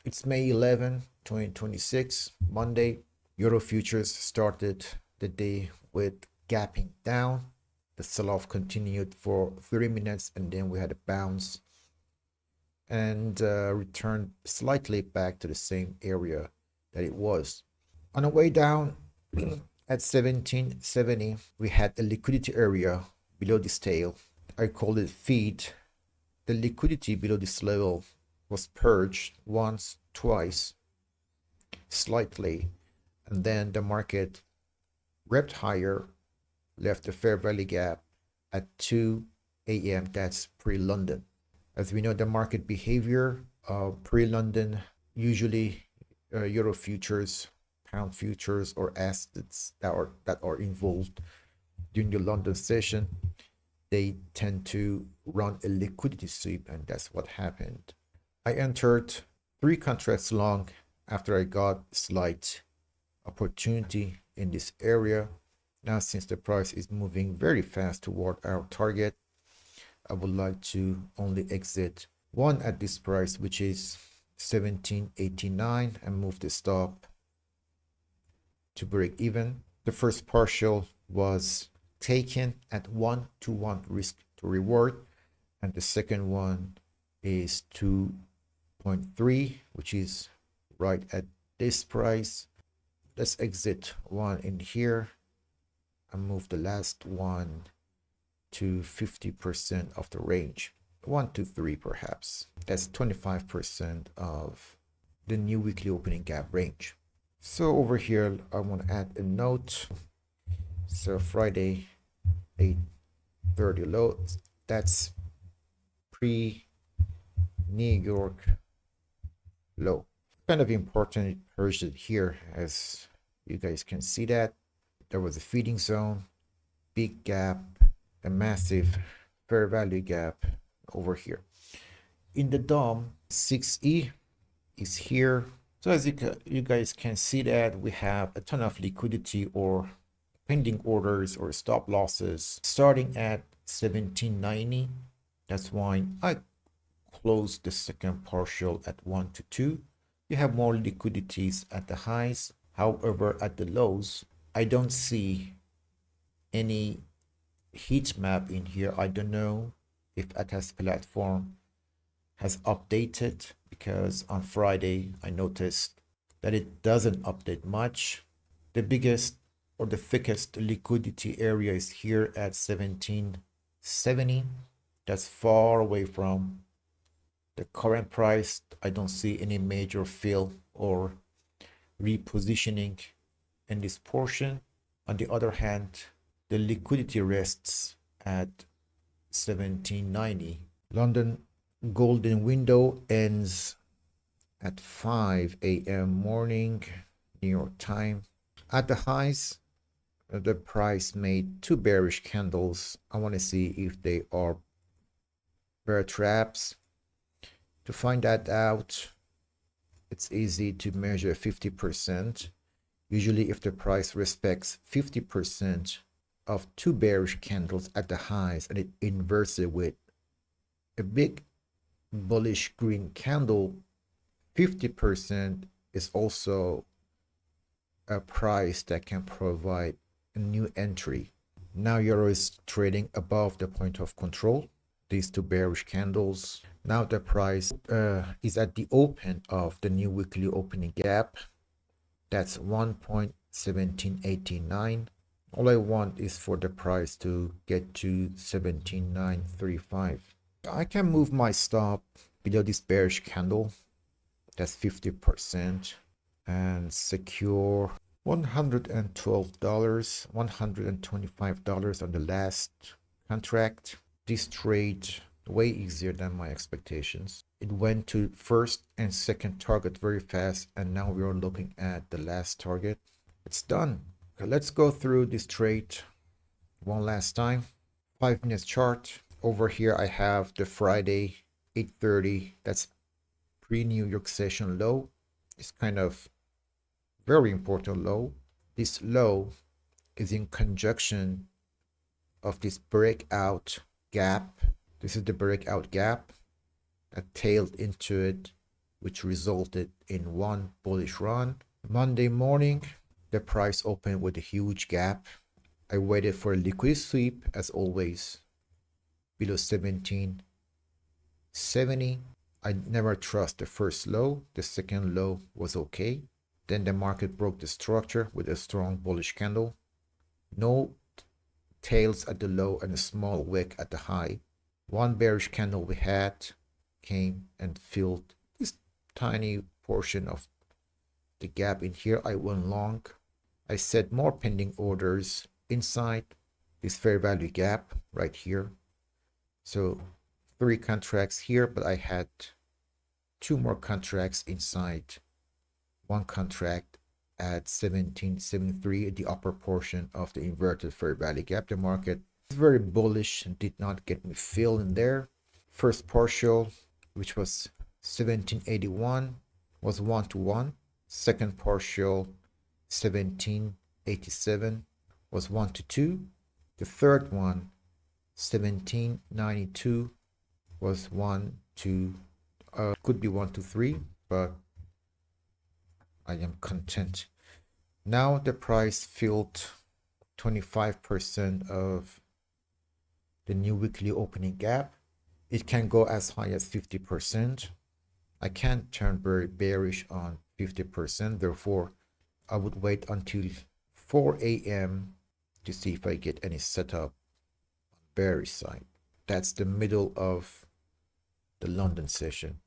It's May 11, 2026, Monday. Euro futures started the day with gapping down. The sell-off continued for 30 minutes and then we had a bounce and returned slightly back to the same area that it was. On the way down at 1770, we had a liquidity area below this tail. I called it feed. The liquidity below this level was purged once, twice, slightly, and then the market repped higher, left the fair value gap at 2 a.m. That's pre-London. As we know, the market behavior pre-London, usually euro futures, pound futures, or assets that are involved during the London session, they tend to run a liquidity sweep, and that's what happened. I entered 3 contracts long after I got slight opportunity in this area. Now, since the price is moving very fast toward our target, I would like to only exit one at this price, which is 1789, and move the stop to break even. The first partial was taken at 1-to-1 risk to reward, and the second one is 2.3, which is right at this price. Let's exit one in here and move the last one to 50% of the range. 1 to 3 perhaps. That's 25% of the new weekly opening gap range. So over here, I want to add a note. So Friday, 8:30 low. That's pre-New York low. Kind of important purged it here, as you guys can see that. There was a feeding zone, big gap, a massive fair value gap over here. In the DOM, 6E is here. So as you guys can see that we have a ton of liquidity or pending orders or stop losses starting at 1790. That's why I closed the second partial at 1 to 2. You have more liquidities at the highs. However, at the lows, I don't see any heat map in here. I don't know if Atas platform has updated, because on Friday I noticed that it doesn't update much. The biggest or the thickest liquidity area is here at 1770. That's far away from the current price. I don't see any major fill or repositioning in this portion. On the other hand, the liquidity rests at 1790. London golden window ends at 5 a.m. morning, New York time. At the highs, the price made 2 bearish candles. I want to see if they are bear traps. To find that out, it's easy to measure 50%. Usually if the price respects 50% of 2 bearish candles at the highs and it inverts it with a big bullish green candle, 50% is also a price that can provide a new entry. Now euro is trading above the point of control, these 2 bearish candles. Now the price is at the open of the new weekly opening gap. That's 1.1789. All I want is for the price to get to 17,935. I can move my stop below this bearish candle. That's 50%, and secure $112, $125 on the last contract. This trade way easier than my expectations. It went to first and second target very fast, and now we are looking at the last target. It's done. Okay, let's go through this trade one last time. 5 minutes chart. Over here I have the Friday 8:30. That's pre-New York session low. It's kind of very important low. This low is in conjunction of this breakout gap. This is the breakout gap that tailed into it which resulted in one bullish run. Monday morning, the price opened with a huge gap. I waited for a liquid sweep as always below 1770. I never trust the first low. The second low was okay. Then the market broke the structure with a strong bullish candle. No tails at the low and a small wick at the high. One bearish candle we had came and filled this tiny portion of the gap in here. I went long. I set more pending orders inside this fair value gap right here. So 3 contracts here, but I had 2 more contracts inside. One contract at 1773, the upper portion of the inverted fair value gap. The market is very bullish and did not get me filled in there. First partial, which was 1781, was 1-to-1. Second partial, 1787, was 1-to-2. The third one, 1792, was 1-to, could be 1-to-3, but I am content. Now the price filled 25% of the new weekly opening gap. It can go as high as 50%. I can't turn very bearish on 50%. Therefore, I would wait until 4 a.m. to see if I get any setup on bearish side. That's the middle of the London session.